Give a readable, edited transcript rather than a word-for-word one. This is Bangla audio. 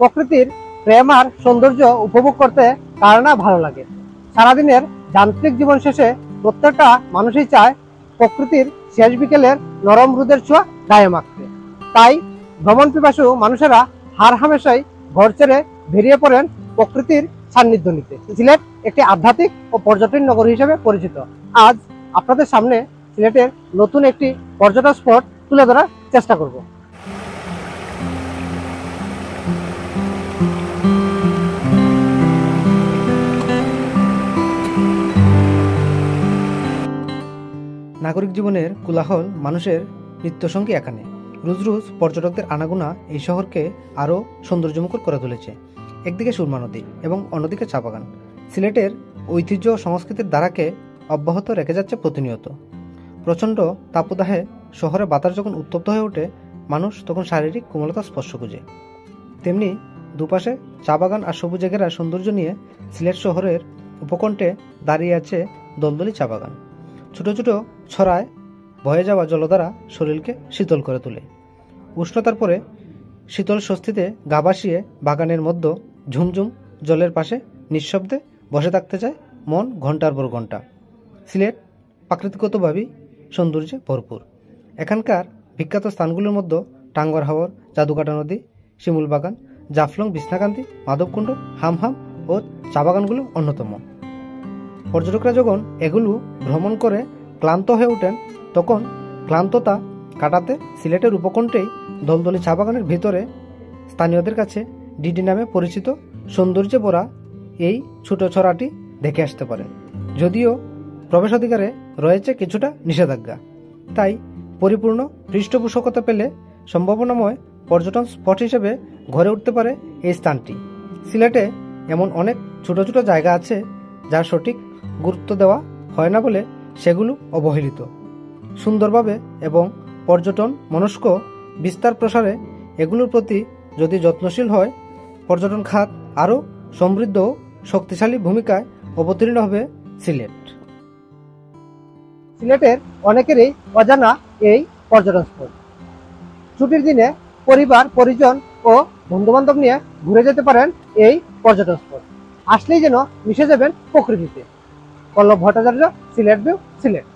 প্রকৃতির প্রেম আর সৌন্দর্য উপভোগ করতে কার না ভালো লাগে। সারাদিনের যান্ত্রিক জীবন শেষে প্রত্যেকটা মানুষই চায় প্রকৃতির শেষ বিকেলের নরম রোদের ছোঁয়া গায়ে মাখতে। তাই ভ্রমণ পিপাসু মানুষেরা হার হামেশাই ঘর ছেড়ে বেরিয়ে পড়েন প্রকৃতির সান্নিধ্য নিতে। সিলেট একটি আধ্যাত্মিক ও পর্যটন নগরী হিসেবে পরিচিত। আজ আপনাদের সামনে সিলেটের নতুন একটি পর্যটন স্পট তুলে ধরার চেষ্টা করব। নাগরিক জীবনের কোলাহল মানুষের নিত্যসঙ্গী এখানে। রোজ রোজ পর্যটকদের আনাগোনা এই শহরকে আরও সৌন্দর্যমুখর করে তুলেছে। একদিকে সুরমা নদী এবং অন্যদিকে চা বাগান সিলেটের ঐতিহ্য ও সংস্কৃতির ধারাকে অব্যাহত রেখে যাচ্ছে প্রতিনিয়ত। প্রচণ্ড তাপদাহে শহরে বাতাস যখন উত্তপ্ত হয়ে ওঠে, মানুষ তখন শারীরিক কোমলতার স্পর্শ খুঁজে। তেমনি দুপাশে চা বাগান আর সবুজে ঘেরা সৌন্দর্য নিয়ে সিলেট শহরের উপকণ্ঠে দাঁড়িয়ে আছে দলদলি চা বাগান। ছোট ছোট ছড়ায় বয়ে যাওয়া জলধারা শরীরকে শীতল করে তোলে। উষ্ণতার পরে শীতল স্বস্তিতে গা ভাসিয়ে বাগানের মধ্যে ঝুমঝুম জলের পাশে নিঃশব্দে বসে থাকতে চায় মন ঘন্টার পর ঘন্টা। সিলেট প্রাকৃতিকভাবেই সৌন্দর্যে ভরপুর। এখানকার বিখ্যাত স্থানগুলোর মধ্যে টাঙ্গর হাওর, জাদুকাটা নদী, শিমুল বাগান, জাফলং, বিছনাকান্দি, মাধবকুণ্ড, হামহাম ও চা বাগানগুলো অন্যতম। পর্যটকরা যখন এগুলো ভ্রমণ করে ক্লান্ত হয়ে ওঠেন, তখন ক্লান্ততা কাটাতে সিলেটের উপকণ্ঠেই দলদলি চা বাগানের ভিতরে স্থানীয়দের কাছে ডিডি নামে পরিচিত সৌন্দর্যে ভরা এই ছোট ছড়াটি দেখে আসতে পারেন। যদিও প্রবেশাধিকারে রয়েছে কিছুটা নিষেধাজ্ঞা, তাই পরিপূর্ণ পৃষ্ঠপোষকতা পেলে সম্ভাবনাময় পর্যটন স্পট হিসেবে গড়ে উঠতে পারে এই স্থানটি। সিলেটে এমন অনেক ছোট ছোট জায়গা আছে যার সঠিক গুরুত্ব দেওয়া হয় না বলে সেগুলো অবহেলিত। সুন্দরভাবে এবং পর্যটন মনস্ক বিস্তার প্রসারে এগুলোর প্রতি যদি যত্নশীল হয়, পর্যটন খাত আরও সমৃদ্ধ ও শক্তিশালী ভূমিকায় অবতীর্ণ হবে সিলেট। সিলেটের অনেকেরই অজানা এই পর্যটন স্পট। ছুটির দিনে পরিবার, পরিজন ও বন্ধুবান্ধব নিয়ে ঘুরে যেতে পারেন এই পর্যটন স্পট। আসলেই যেন মিশে যাবেন প্রকৃতিতে। পল্লব ভট্টাচার্য, সিলেট ভিউ, সিলেট।